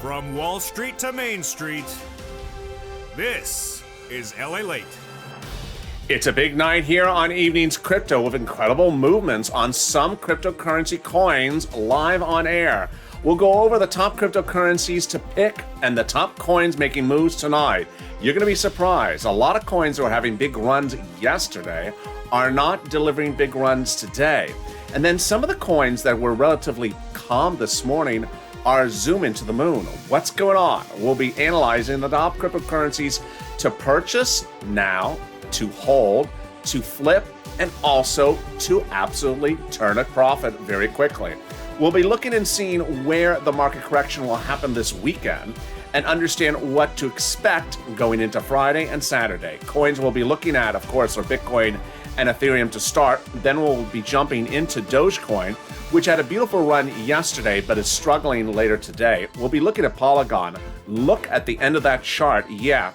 From Wall Street to Main Street, this is LALATE. It's a big night here on Evening's Crypto with incredible movements on some cryptocurrency coins live on air. We'll go over the top cryptocurrencies to pick and the top coins making moves tonight. You're going to be surprised. A lot of coins that were having big runs yesterday are not delivering big runs today. And then some of the coins that were relatively calm this morning are zooming to the moon. What's going on? We'll be analyzing the top cryptocurrencies to purchase now, to hold, to flip, and also to absolutely turn a profit very quickly. We'll be looking and seeing where the market correction will happen this weekend and understand what to expect going into Friday and Saturday. Coins we'll be looking at, of course, are Bitcoin and Ethereum to start. Then we'll be jumping into Dogecoin, which had a beautiful run yesterday but is struggling later today. We'll be looking at Polygon. Look at the end of that chart. Yeah,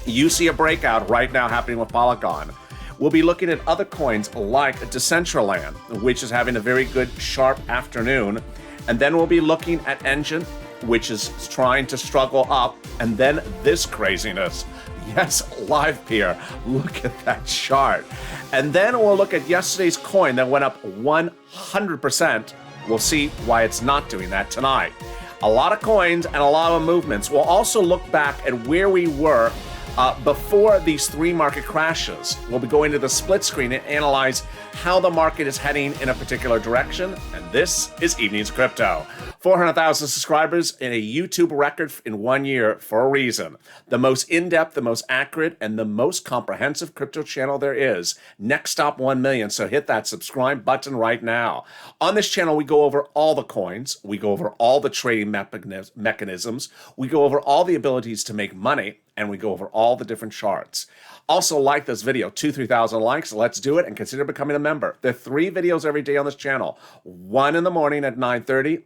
you see a breakout right now happening with Polygon. We'll be looking at other coins like Decentraland, which is having a very good sharp afternoon. And then we'll be looking at Engine, which is trying to struggle up. And then this craziness. Yes, live peer. Look at that chart. And then we'll look at yesterday's coin that went up 100%. We'll see why it's not doing that tonight. A lot of coins and a lot of movements. We'll also look back at where we were before these three market crashes. We'll be going to the split screen and analyze how the market is heading in a particular direction. And this is Evening's Crypto. 400,000 subscribers in a YouTube record in 1 year for a reason. The most in-depth, the most accurate, and the most comprehensive crypto channel there is. Next stop 1 million, so hit that subscribe button right now. On this channel, we go over all the coins. We go over all the trading mechanisms. We go over all the abilities to make money. And we go over all the different charts. Also, like this video, 3,000 likes. Let's do it and consider becoming a member. There are 3 videos every day on this channel. One in the morning at 9:30,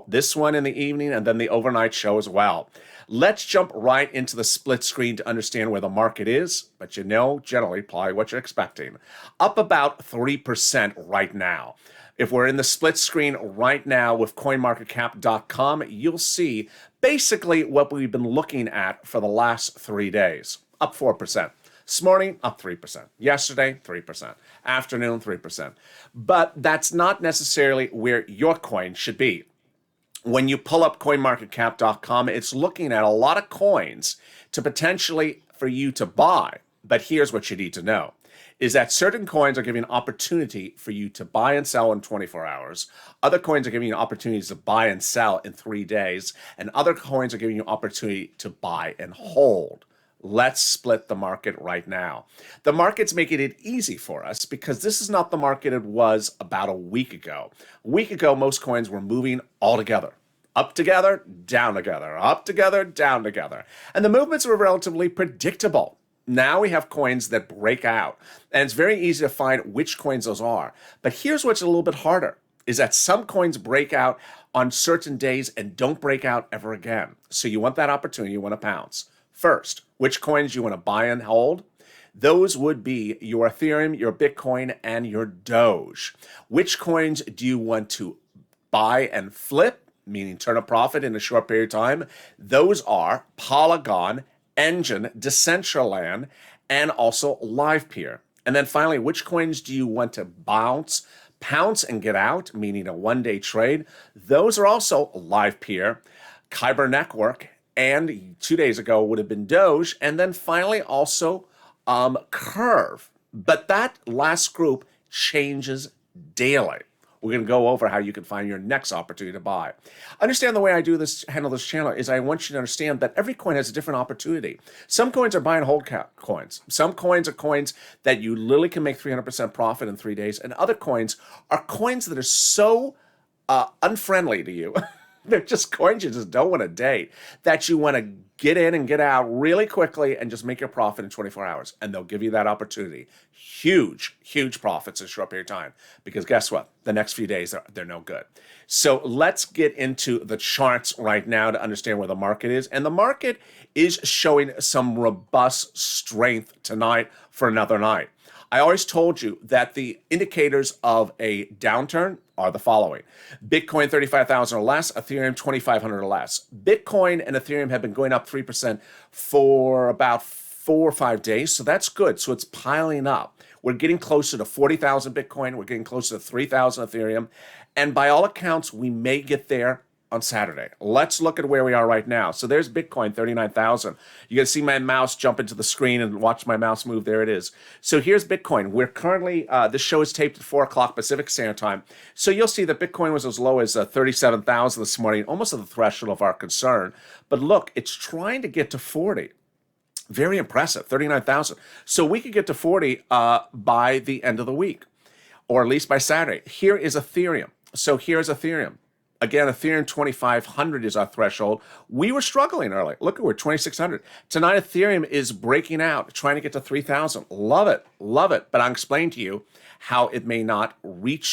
this one in the evening, and then the overnight show as well. Let's jump right into the split screen to understand where the market is, but you know, generally, probably what you're expecting. Up about 3% right now. If we're in the split screen right now with CoinMarketCap.com, you'll see basically what we've been looking at for the last 3 days. Up 4%. This morning, up 3%. Yesterday, 3%. Afternoon, 3%. But that's not necessarily where your coin should be. When you pull up CoinMarketCap.com, it's looking at a lot of coins to potentially for you to buy. But here's what you need to know. Is that certain coins are giving opportunity for you to buy and sell in 24 hours. Other coins are giving you opportunities to buy and sell in 3 days. And other coins are giving you opportunity to buy and hold. Let's split the market right now. The market's making it easy for us because this is not the market it was about a week ago. A week ago, most coins were moving all together. Up together, down together, up together, down together. And the movements were relatively predictable. Now we have coins that break out, and it's very easy to find which coins those are. But here's what's a little bit harder, is that some coins break out on certain days and don't break out ever again. So you want that opportunity, you want to pounce. First, which coins you want to buy and hold? Those would be your Ethereum, your Bitcoin, and your Doge. Which coins do you want to buy and flip, meaning turn a profit in a short period of time? Those are Polygon, Engine, Decentraland, and also LivePeer. And then finally, which coins do you want to pounce and get out, meaning a one-day trade? Those are also LivePeer, Kyber Network, and 2 days ago would have been Doge, and then finally also Curve. But that last group changes daily. We're going to go over how you can find your next opportunity to buy. Understand the way I handle this channel is I want you to understand that every coin has a different opportunity. Some coins are buy and hold coins. Some coins are coins that you literally can make 300% profit in 3 days. And other coins are coins that are so unfriendly to you. They're just coins you just don't want to date, that you want to get in and get out really quickly and just make your profit in 24 hours. And they'll give you that opportunity. Huge, huge profits in a short period of time. Because guess what? The next few days, they're no good. So let's get into the charts right now to understand where the market is. And the market is showing some robust strength tonight for another night. I always told you that the indicators of a downturn are the following. Bitcoin 35,000 or less, Ethereum 2,500 or less. Bitcoin and Ethereum have been going up 3% for about 4 or 5 days, so that's good. So it's piling up. We're getting closer to 40,000 Bitcoin. We're getting closer to 3,000 Ethereum. And by all accounts, we may get there on Saturday. Let's look at where we are right now. So there's Bitcoin, 39,000. You can see my mouse jump into the screen and watch my mouse move. There it is. So here's Bitcoin. We're currently, this show is taped at 4 o'clock Pacific Standard Time. So you'll see that Bitcoin was as low as 37,000 this morning, almost at the threshold of our concern. But look, it's trying to get to 40. Very impressive, 39,000. So we could get to 40 by the end of the week, or at least by Saturday. Here is Ethereum. So here's Ethereum. Again, Ethereum 2,500 is our threshold. We were struggling early. Look, we're 2,600. Tonight, Ethereum is breaking out, trying to get to 3,000. Love it, love it. But I'll explain to you how it may not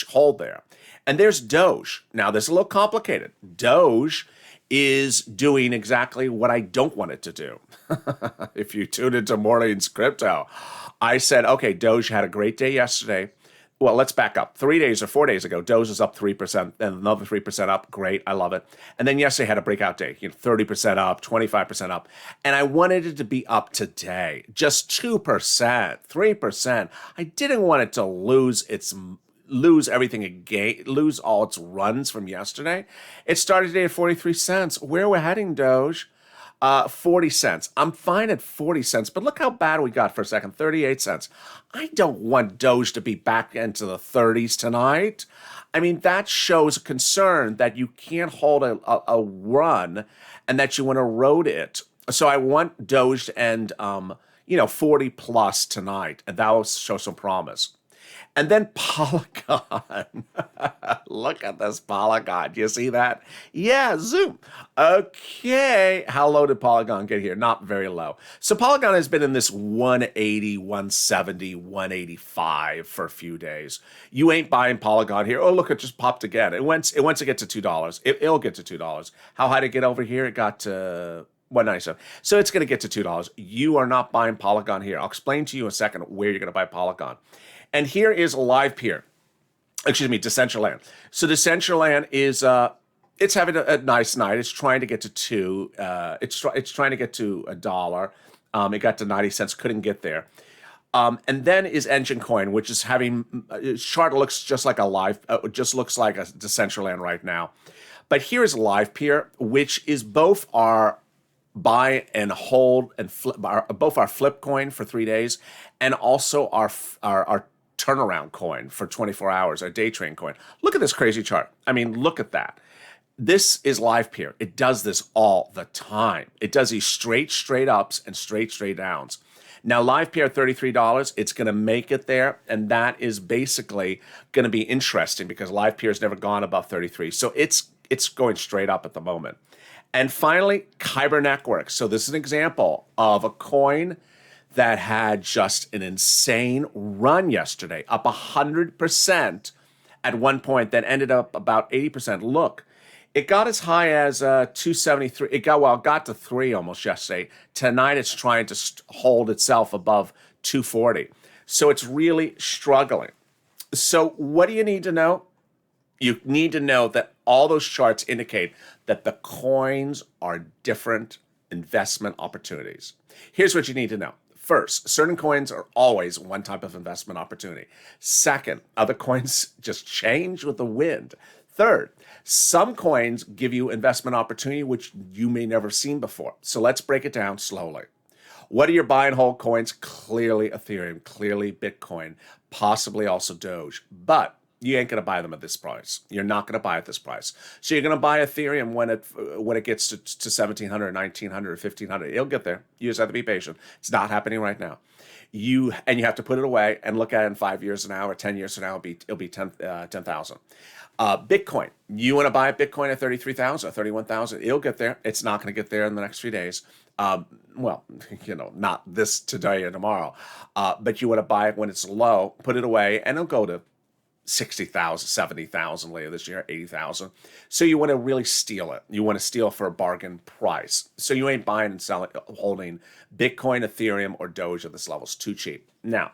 hold there. And there's Doge. Now, this is a little complicated. Doge is doing exactly what I don't want it to do. If you tuned into Morning's Crypto, I said, okay, Doge had a great day yesterday. Well, let's back up. 3 days or 4 days ago, Doge is up 3%, and another 3% up. Great, I love it. And then yesterday had a breakout day, 30% up, 25% up. And I wanted it to be up today, just 2%, 3%. I didn't want it to lose everything again, lose all its runs from yesterday. It started today at 43 cents. Where we're heading, Doge? 40 cents. I'm fine at 40 cents, but look how bad we got for a second, 38 cents. I don't want Doge to be back into the 30s tonight. I mean, that shows a concern that you can't hold a run and that you want to erode it. So I want Doge to end, 40 plus tonight, and that will show some promise. And then Polygon. Look at this Polygon. Do you see that? Yeah, zoom. Okay. How low did Polygon get here? Not very low. So Polygon has been in this 180, 170, 185 for a few days. You ain't buying Polygon here. Oh, look, it just popped again. It went to get to $2. It'll get to $2. How high did it get over here? It got to 197. So it's going to get to $2. You are not buying Polygon here. I'll explain to you in a second where you're going to buy Polygon. And here is Decentraland. So Decentraland is it's having a nice night. It's trying to get to two. It's trying to get to $1. It got to 90 cents. Couldn't get there. And then is Engine Coin, which is having its chart looks just like just looks like a Decentraland right now. But here is LivePeer, which is both our buy and hold and flip, both our flip coin for 3 days and also our turnaround coin for 24 hours, our day trade coin. Look at this crazy chart. I mean, look at that. This is LivePeer. It does this all the time. It does these straight ups and straight downs. Now, LivePeer at $33, it's going to make it there, and that is basically going to be interesting because LivePeer has never gone above 33. So it's going straight up at the moment. And finally, Kyber Networks. So this is an example of a coin that had just an insane run yesterday, up 100% at one point, then ended up about 80%. Look, it got as high as 273. It got to 3 almost yesterday. Tonight, it's trying to hold itself above 240. So it's really struggling. So what do you need to know? You need to know that all those charts indicate that the coins are different investment opportunities. Here's what you need to know. First, certain coins are always one type of investment opportunity. Second, other coins just change with the wind. Third, some coins give you investment opportunity which you may never have seen before. So let's break it down slowly. What are your buy and hold coins? Clearly Ethereum, clearly Bitcoin, possibly also Doge. But you ain't going to buy them at this price. You're not going to buy at this price. So you're going to buy Ethereum when it gets to 1,700, 1,900, 1,500. It'll get there. You just have to be patient. It's not happening right now. You have to put it away and look at it in 5 years from now or 10 years from now. It'll be 10,000. Bitcoin. You want to buy Bitcoin at 33,000 or 31,000. It'll get there. It's not going to get there in the next few days. Not this today or tomorrow. But you want to buy it when it's low, put it away, and it'll go to 60,000, 70,000 later this year, 80,000. So you want to really steal it. You want to steal for a bargain price. So you ain't buying and selling, holding Bitcoin, Ethereum, or Doge at this level. It's too cheap. Now,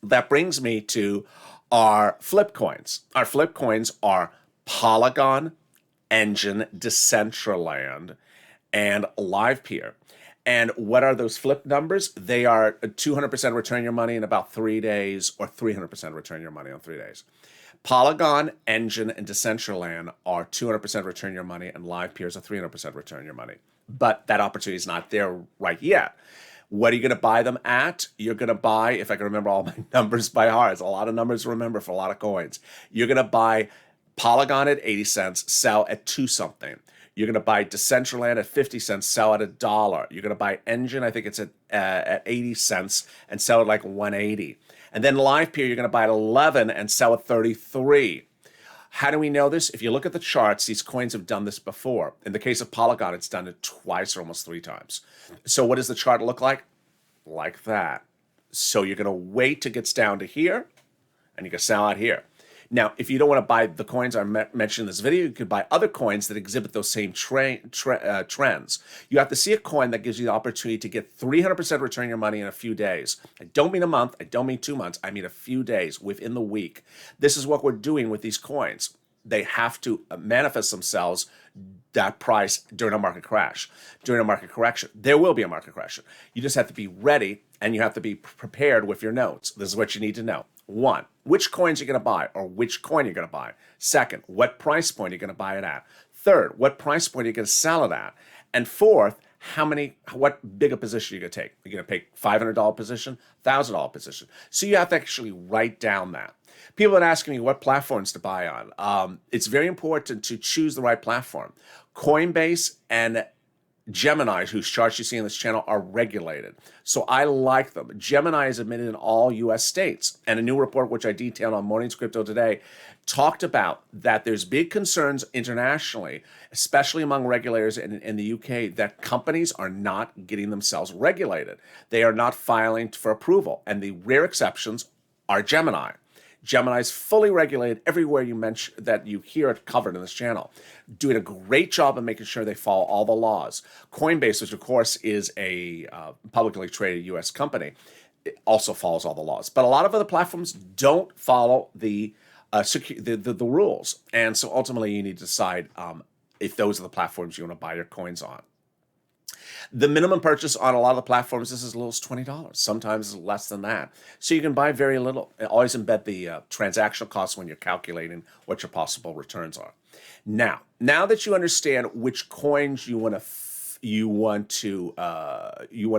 that brings me to are flip coins. Our flip coins are Polygon, Engine, Decentraland, and LivePeer. And what are those flip numbers? They are 200% return your money in about 3 days, or 300% return your money on 3 days. Polygon, Engine, and Decentraland are 200% return your money, and LivePeer is a 300% return your money. But that opportunity is not there right yet. What are you going to buy them at? You're going to buy, if I can remember all my numbers by heart, it's a lot of numbers to remember for a lot of coins. You're going to buy Polygon at 80 cents, sell at 2 something. You're going to buy Decentraland at 50 cents, sell at $1. You're going to buy Engine, I think it's at 80 cents, and sell at like 180. And then LivePeer, you're going to buy at 11 and sell at 33. How do we know this? If you look at the charts, these coins have done this before. In the case of Polygon, it's done it twice or almost 3 times. So what does the chart look like? Like that. So you're going to wait till it gets down to here, and you can sell out here. Now, if you don't want to buy the coins I mentioned in this video, you could buy other coins that exhibit those same trends. You have to see a coin that gives you the opportunity to get 300% return your money in a few days. I don't mean a month. I don't mean 2 months. I mean a few days within the week. This is what we're doing with these coins. They have to manifest themselves, that price, during a market crash, during a market correction. There will be a market correction. You just have to be ready, and you have to be prepared with your notes. This is what you need to know. 1, which coins you're going to buy, or which coin you're going to buy. 2nd, what price point you're going to buy it at. 3rd, what price point you're going to sell it at. And 4th, what bigger position you're going to take. You're going to take $500 position, $1,000 position. So you have to actually write down that. People are asking me what platforms to buy on. It's very important to choose the right platform. Coinbase and Gemini, whose charts you see on this channel, are regulated. So I like them. Gemini is admitted in all U.S. states. And a new report, which I detailed on Morning's Crypto today, talked about that there's big concerns internationally, especially among regulators in the UK, that companies are not getting themselves regulated. They are not filing for approval. And the rare exceptions are Gemini. Gemini is fully regulated everywhere you mention that you hear it covered in this channel, doing a great job of making sure they follow all the laws. Coinbase, which of course is a publicly traded U.S. company, it also follows all the laws. But a lot of other platforms don't follow the rules, and so ultimately you need to decide if those are the platforms you want to buy your coins on. The minimum purchase on a lot of the platforms is as little as $20. Sometimes less than that. So you can buy very little. Always embed the transactional costs when you're calculating what your possible returns are. Now that you understand which coins you want to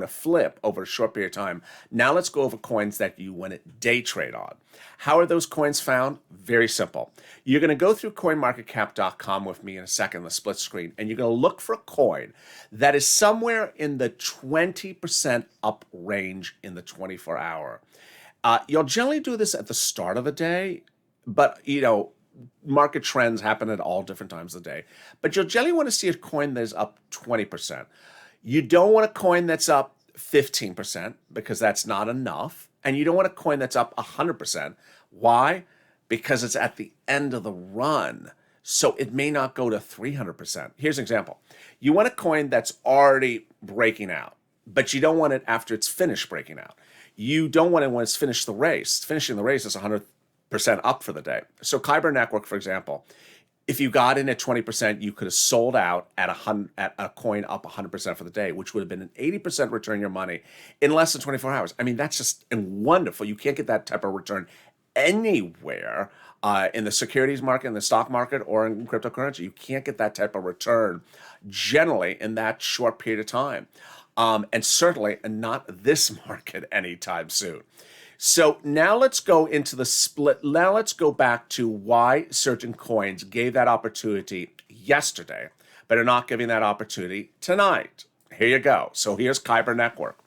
flip over a short period of time, now let's go over coins that you want to day trade on. How are those coins found? Very simple. You're going to go through coinmarketcap.com with me in a second, the split screen, and you're going to look for a coin that is somewhere in the 20% up range in the 24-hour. You'll generally do this at the start of the day, but market trends happen at all different times of the day. But you'll generally want to see a coin that is up 20%. You don't want a coin that's up 15% because that's not enough. And you don't want a coin that's up 100%. Why? Because it's at the end of the run. So it may not go to 300%. Here's an example. You want a coin that's already breaking out, but you don't want it after it's finished breaking out. You don't want it when it's finished the race. Finishing the race is 100% up for the day. So Kyber Network, for example, if you got in at 20%, you could have sold out at a coin up 100% for the day, which would have been an 80% return your money in less than 24 hours. I mean, that's just wonderful. You can't get that type of return anywhere in the securities market, in the stock market, or in cryptocurrency. You can't get that type of return generally in that short period of time. And certainly not this market anytime soon. So now let's go into the split. Now let's go back to why certain coins gave that opportunity yesterday, but are not giving that opportunity tonight. Here you go. So here's Kyber Network.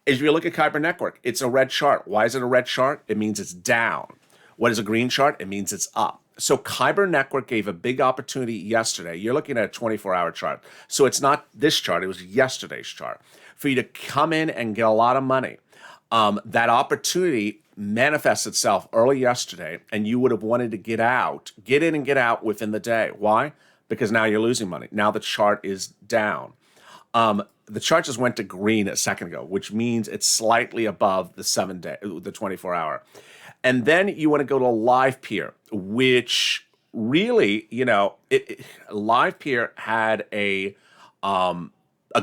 If you look at Kyber Network, it's a red chart. Why is it a red chart? It means it's down. What is a green chart? It means it's up. So Kyber Network gave a big opportunity yesterday. You're looking at a 24-hour chart. So it's not this chart. It was yesterday's chart. For you to come in and get a lot of money. That opportunity manifests itself early yesterday, and you would have wanted to get in and get out within the day. Why? Because now you're losing money. Now the chart is down. The chart just went to green a second ago, which means it's slightly above the 24-hour. And then you want to go to live peer, which really, live peer had a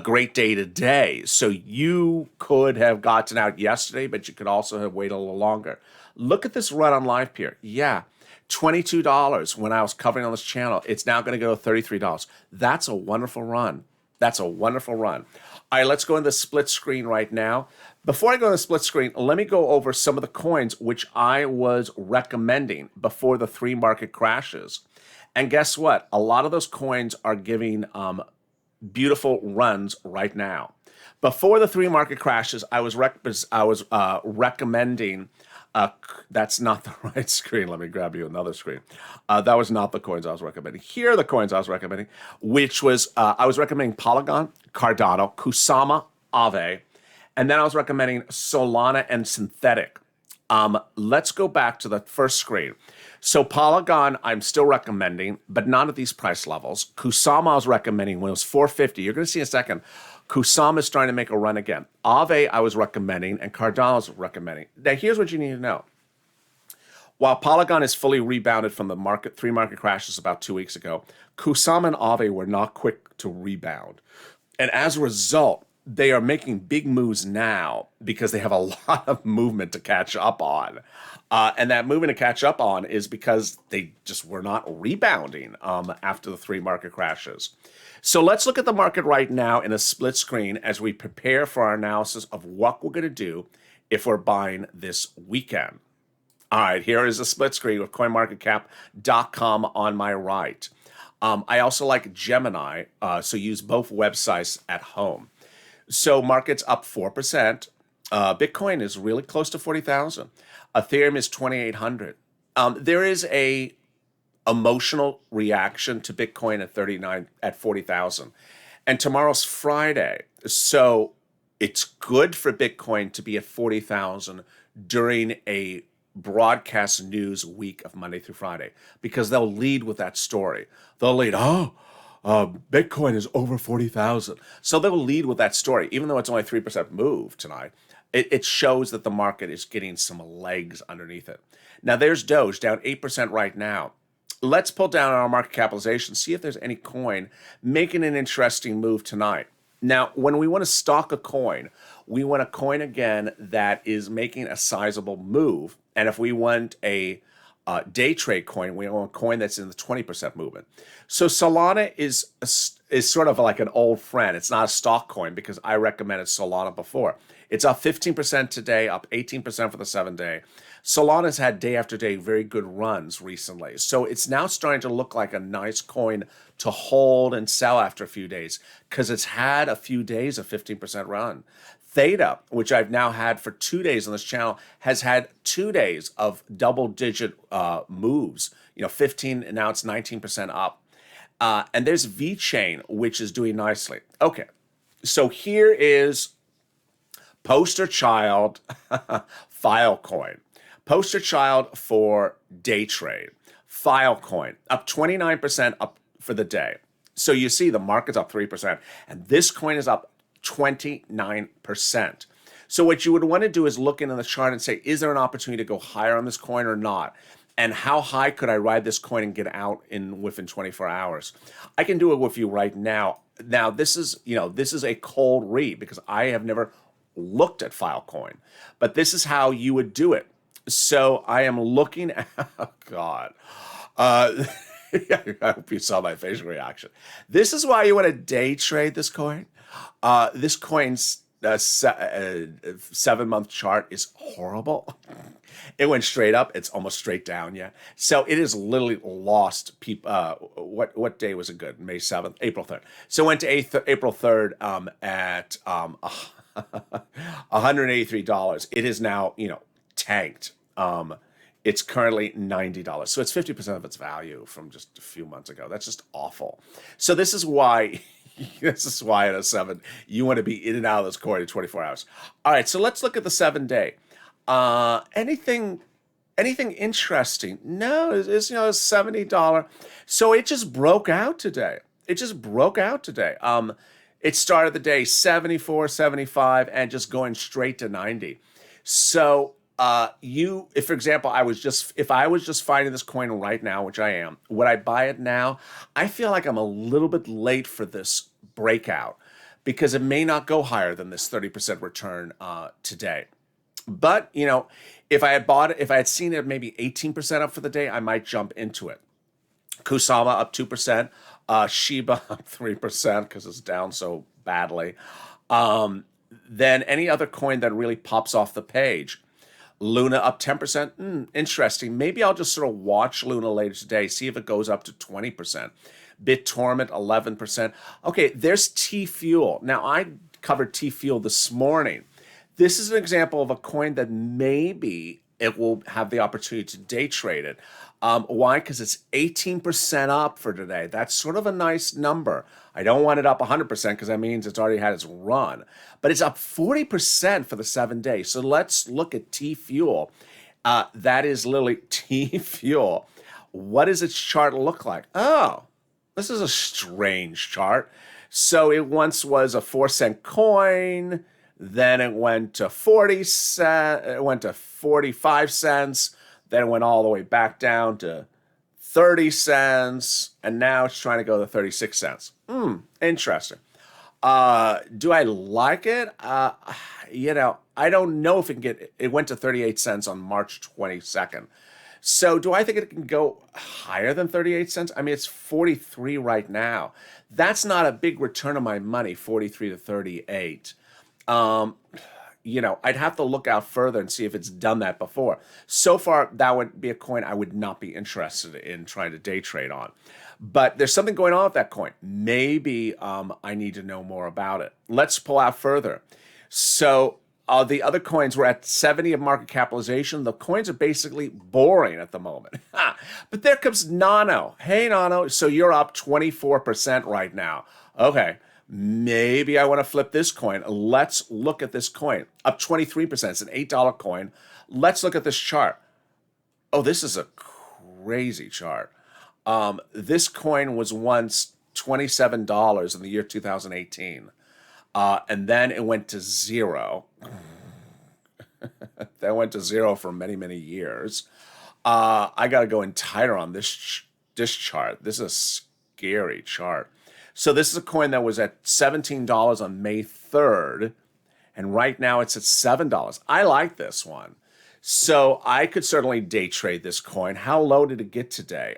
great day today. So you could have gotten out yesterday, but you could also have waited a little longer. Look at this run on live peer. Yeah, $22 when I was covering on this channel. It's now going to go to $33. That's a wonderful run. That's a wonderful run. All right, let's go into the split screen right now. Before I go to the split screen, let me go over some of the coins which I was recommending before the three market crashes. And guess what? A lot of those coins are giving beautiful runs right now. Before the three market crashes, I was recommending. That's not the right screen. Let me grab you another screen. That was not the coins I was recommending. Here are the coins I was recommending, which was I was recommending Polygon, Cardano, KUSAMA, Aave, and then I was recommending Solana and Synthetic. Let's go back to the first screen. So Polygon, I'm still recommending, but not at these price levels. KUSAMA I was recommending when it was $4.50. You're going to see in a second. KUSAMA is starting to make a run again. Aave I was recommending, and Cardano I was recommending. Now here's what you need to know. While Polygon is fully rebounded from the three market crashes about 2 weeks ago, KUSAMA and Aave were not quick to rebound. And as a result, they are making big moves now because they have a lot of movement to catch up on. And that movement to catch up on is because they just were not rebounding after the three market crashes. So let's look at the market right now in a split screen as we prepare for our analysis of what we're going to do if we're buying this weekend. All right, here is a split screen with CoinMarketCap.com on my right. I also like Gemini, so use both websites at home. So market's up 4%. Bitcoin is really close to 40,000. Ethereum is 2,800. There is a emotional reaction to Bitcoin at 40,000. And tomorrow's Friday. So it's good for Bitcoin to be at 40,000 during a broadcast news week of Monday through Friday, because they'll lead with that story. They'll lead, Bitcoin is over 40,000. So they'll lead with that story, even though it's only 3% move tonight. It shows that the market is getting some legs underneath it. Now there's Doge down 8% right now. Let's pull down our market capitalization, see if there's any coin making an interesting move tonight. Now, when we want to stock a coin, we want a coin again that is making a sizable move. And if we want a day trade coin, we want a coin that's in the 20% movement. So Solana is sort of like an old friend. It's not a stock coin because I recommended Solana before. It's up 15% today, up 18% for the 7-day. Solana's had day after day very good runs recently. So it's now starting to look like a nice coin to hold and sell after a few days because it's had a few days of 15% run. Theta, which I've now had for 2 days on this channel, has had 2 days of double-digit moves. 15, and now it's 19% up. And there's VeChain, which is doing nicely. Okay, so here is poster child Filecoin. Poster child for day trade. Filecoin, up 29% up for the day. So you see the market's up 3%, and this coin is up 29%. So what you would want to do is look into the chart and say, is there an opportunity to go higher on this coin or not? And how high could I ride this coin and get out within 24 hours? I can do it with you right now. Now, this is a cold read because I have never looked at Filecoin, but this is how you would do it. So I am looking at, oh God. I hope you saw my facial reaction. This is why you want to day trade this coin. This coin's 7-month chart is horrible. It went straight up. It's almost straight down. Yeah. So it has literally lost people. What day was it good? May 7th, April 3rd. So it went to April 3rd at $183. It is now, tanked. It's currently $90. So it's 50% of its value from just a few months ago. That's just awful. So this is why at a 7, you want to be in and out of this coin in 24 hours. All right, so let's look at the 7-day. Anything interesting? No, it's $70. So it just broke out today. It started the day 74, 75, and just going straight to 90. So if for example, if I was just finding this coin right now, which I am, would I buy it now? I feel like I'm a little bit late for this breakout because it may not go higher than this 30% return today. But, if I had bought it, if I had seen it maybe 18% up for the day, I might jump into it. KUSAMA up 2%, Shiba up 3% because it's down so badly. Then any other coin that really pops off the page. Luna up 10%. Interesting. Maybe I'll just sort of watch Luna later today, see if it goes up to 20%. BitTorrent 11%. Okay, there's T-Fuel. Now, I covered T-Fuel this morning. This is an example of a coin that maybe it will have the opportunity to day trade it. Why? Because it's 18% up for today. That's sort of a nice number. I don't want it up 100% because that means it's already had its run. But it's up 40% for the 7 days. So let's look at T-Fuel. That is literally T-Fuel. What does its chart look like? Oh, this is a strange chart. So it once was a 4-cent coin. Then it went to 40 cents. It went to 45 cents. Then it went all the way back down to 30 cents. And now it's trying to go to 36 cents. Interesting. Do I like it? I don't know if it can get, it went to 38 cents on March 22nd. So do I think it can go higher than 38 cents? I mean, it's 43 right now. That's not a big return on my money, 43 to 38. I'd have to look out further and see if it's done that before. So far, that would be a coin I would not be interested in trying to day trade on. But there's something going on with that coin. Maybe I need to know more about it. Let's pull out further. So the other coins were at 70 of market capitalization. The coins are basically boring at the moment. But there comes Nano. Hey, Nano. So you're up 24% right now. Okay. Maybe I want to flip this coin. Let's look at this coin. Up 23%. It's an $8 coin. Let's look at this chart. Oh, this is a crazy chart. This coin was once $27 in the year 2018. And then it went to zero. That went to zero for many, many years. I got to go in tighter on this chart. This is a scary chart. So this is a coin that was at $17 on May 3rd, and right now it's at $7. I like this one. So I could certainly day trade this coin. How low did it get today?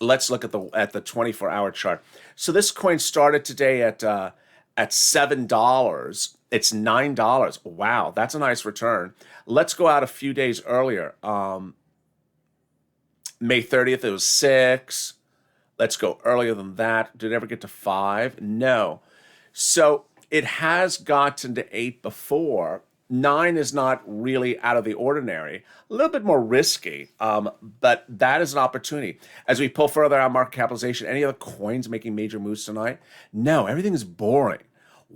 Let's look at the 24-hour chart. So this coin started today at $7. It's $9. Wow, that's a nice return. Let's go out a few days earlier. May 30th, it was 6. Let's go earlier than that. Did it ever get to 5? No. So it has gotten to 8 before. 9 is not really out of the ordinary. A little bit more risky, but that is an opportunity. As we pull further out market capitalization, any other coins making major moves tonight? No, everything is boring.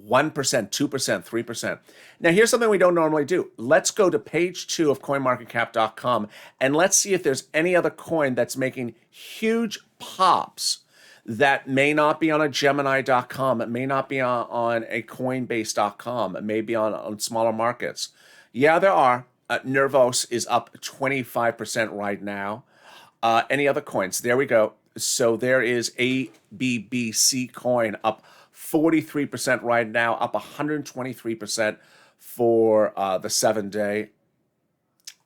1%, 2%, 3%. Now, here's something we don't normally do. Let's go to page 2 of coinmarketcap.com and let's see if there's any other coin that's making huge pops that may not be on a Gemini.com. It may not be on a Coinbase.com. It may be on smaller markets. Yeah, there are. Nervos is up 25% right now. Any other coins? There we go. So there is ABBC coin up 43% right now, up 123% for the 7-day.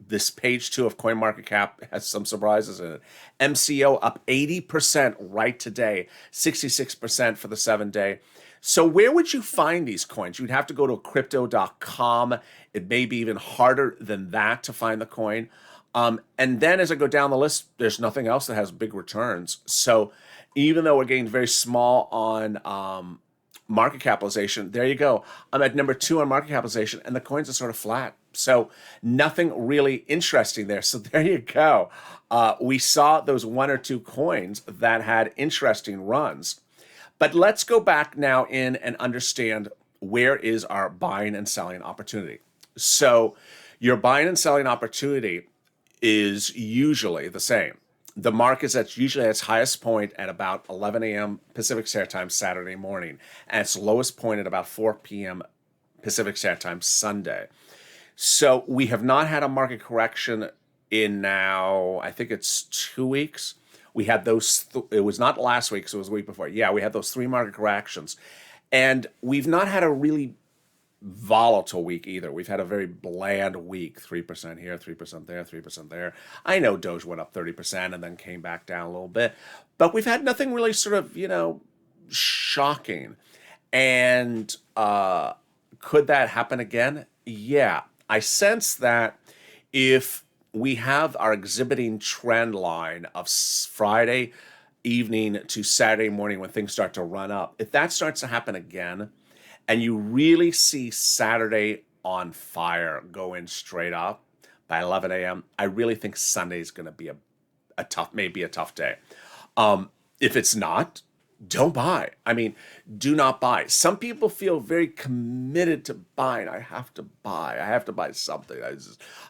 This page 2 of CoinMarketCap has some surprises in it. MCO up 80% right today, 66% for the 7-day. So where would you find these coins? You'd have to go to crypto.com. It may be even harder than that to find the coin. And then as I go down the list, there's nothing else that has big returns. So even though we're getting very small on market capitalization, there you go. I'm at number 2 on market capitalization, and the coins are sort of flat. So nothing really interesting there. So there you go. We saw those 1 or 2 coins that had interesting runs. But let's go back now in and understand where is our buying and selling opportunity. So your buying and selling opportunity is usually the same. The market's at usually at its highest point at about 11 a.m. Pacific Standard Time Saturday morning, and its lowest point at about 4 p.m. Pacific Standard Time Sunday. So we have not had a market correction in now, I think it's 2 weeks. We had those, it was not last week, so it was the week before. Yeah, we had those 3 market corrections. And we've not had a really volatile week either. We've had a very bland week, 3% here, 3% there, 3% there. I know Doge went up 30% and then came back down a little bit, but we've had nothing really sort of, shocking. And could that happen again? Yeah. I sense that if we have our exhibiting trend line of Friday evening to Saturday morning when things start to run up, if that starts to happen again, and you really see Saturday on fire going straight up by 11 a.m., I really think Sunday is going to be a tough day. If it's not, don't buy. I mean, do not buy. Some people feel very committed to buying. I have to buy. I have to buy something.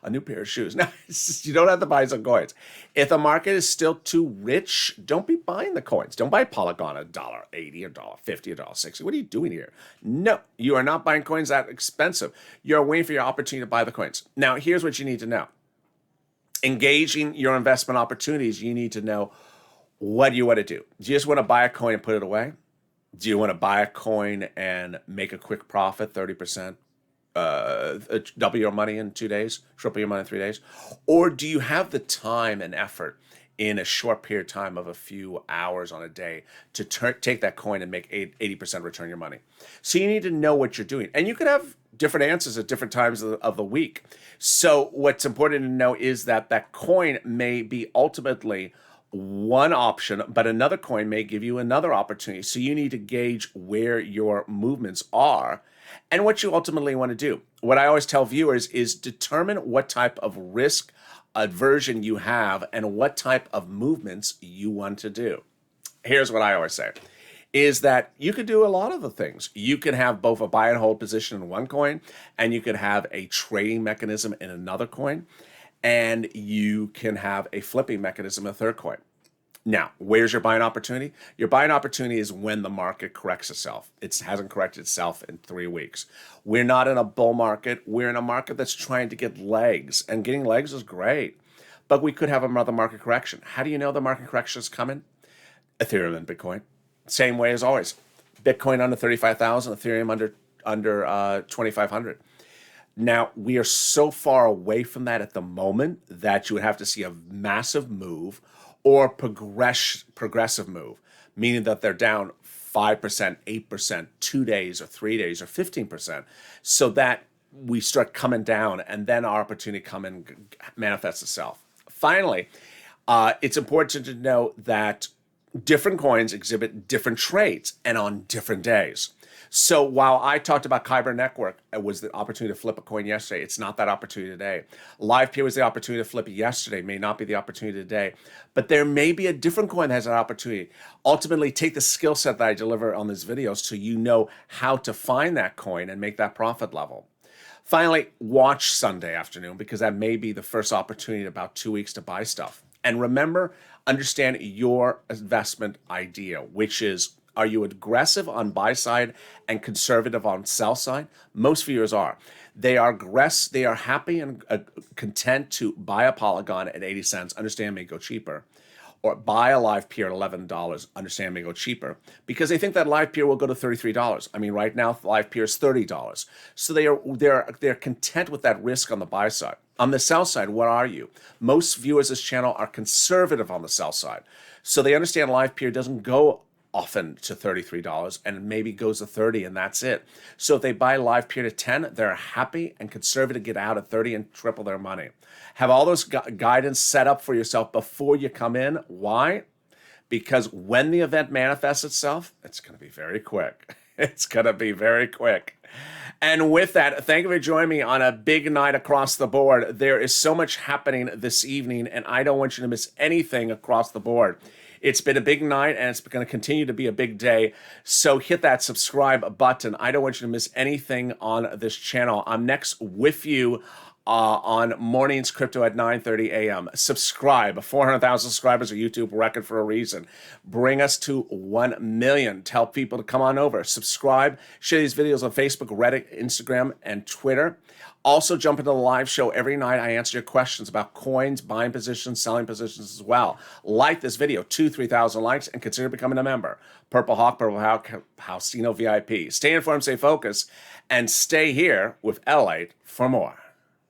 A new pair of shoes. No, you don't have to buy some coins. If the market is still too rich, don't be buying the coins. Don't buy Polygon at $1.80 or $1.50 or $1.60. What are you doing here? No, you are not buying coins that expensive. You're waiting for your opportunity to buy the coins. Now, here's what you need to know. Engaging your investment opportunities, you need to know, what do you want to do? Do you just want to buy a coin and put it away? Do you want to buy a coin and make a quick profit, 30%, double your money in 2 days, triple your money in 3 days? Or do you have the time and effort in a short period of time of a few hours on a day to take that coin and make 80% return your money? So you need to know what you're doing. And you could have different answers at different times of the week. So what's important to know is that that coin may be ultimately one option, but another coin may give you another opportunity. So you need to gauge where your movements are and what you ultimately want to do. What I always tell viewers is determine what type of risk aversion you have and what type of movements you want to do. Here's what I always say, is that you could do a lot of the things. You can have both a buy and hold position in one coin, and you could have a trading mechanism in another coin, and you can have a flipping mechanism in a third coin. Now, where's your buying opportunity? Your buying opportunity is when the market corrects itself. It hasn't corrected itself in 3 weeks. We're not in a bull market. We're in a market that's trying to get legs, and getting legs is great. But we could have another market correction. How do you know the market correction is coming? Ethereum and Bitcoin. Same way as always. Bitcoin under 35,000, Ethereum under 2,500. Now, we are so far away from that at the moment that you would have to see a massive move or progressive move, meaning that they're down 5%, 8%, 2 days or 3 days or 15%, so that we start coming down and then our opportunity come and manifests itself. Finally, it's important to know that different coins exhibit different trades and on different days. So while I talked about Kyber Network, it was the opportunity to flip a coin yesterday. It's not that opportunity today. LivePeer was the opportunity to flip yesterday, may not be the opportunity today. But there may be a different coin that has an opportunity. Ultimately, take the skill set that I deliver on this video so you know how to find that coin and make that profit level. Finally, watch Sunday afternoon, because that may be the first opportunity in about 2 weeks to buy stuff. And remember, understand your investment idea, which is, are you aggressive on buy side and conservative on sell side? Most viewers are. They are aggressive. They are happy and content to buy a Polygon at 80 cents. Understand it may go cheaper, or buy a LivePeer at $11. Understand it may go cheaper, because they think that LivePeer will go to $33. I mean, right now LivePeer is $30. So they're content with that risk on the buy side. On the sell side, what are you? Most viewers of this channel are conservative on the sell side, so they understand LivePeer doesn't go often to $33 and maybe goes to 30 and that's it. So if they buy LivePeer to 10, they're happy and conservative to get out at 30 and triple their money. Have all those guidance set up for yourself before you come in. Why? Because when the event manifests itself, it's going to be very quick. It's going to be very quick. And with that, thank you for joining me on a big night across the board. There is so much happening this evening, and I don't want you to miss anything across the board. It's been a big night, and it's going to continue to be a big day. So hit that subscribe button. I don't want you to miss anything on this channel. I'm next with you on mornings crypto at 9:30 a.m. Subscribe. 400,000 subscribers, a YouTube record for a reason. Bring us to 1 million. Tell people to come on over. Subscribe. Share these videos on Facebook, Reddit, Instagram, and Twitter. Also, jump into the live show every night. I answer your questions about coins, buying positions, selling positions as well. Like this video, 3,000 likes, and consider becoming a member. Purple Hawk, Housino VIP. Stay informed, stay focused, and stay here with LALATE for more.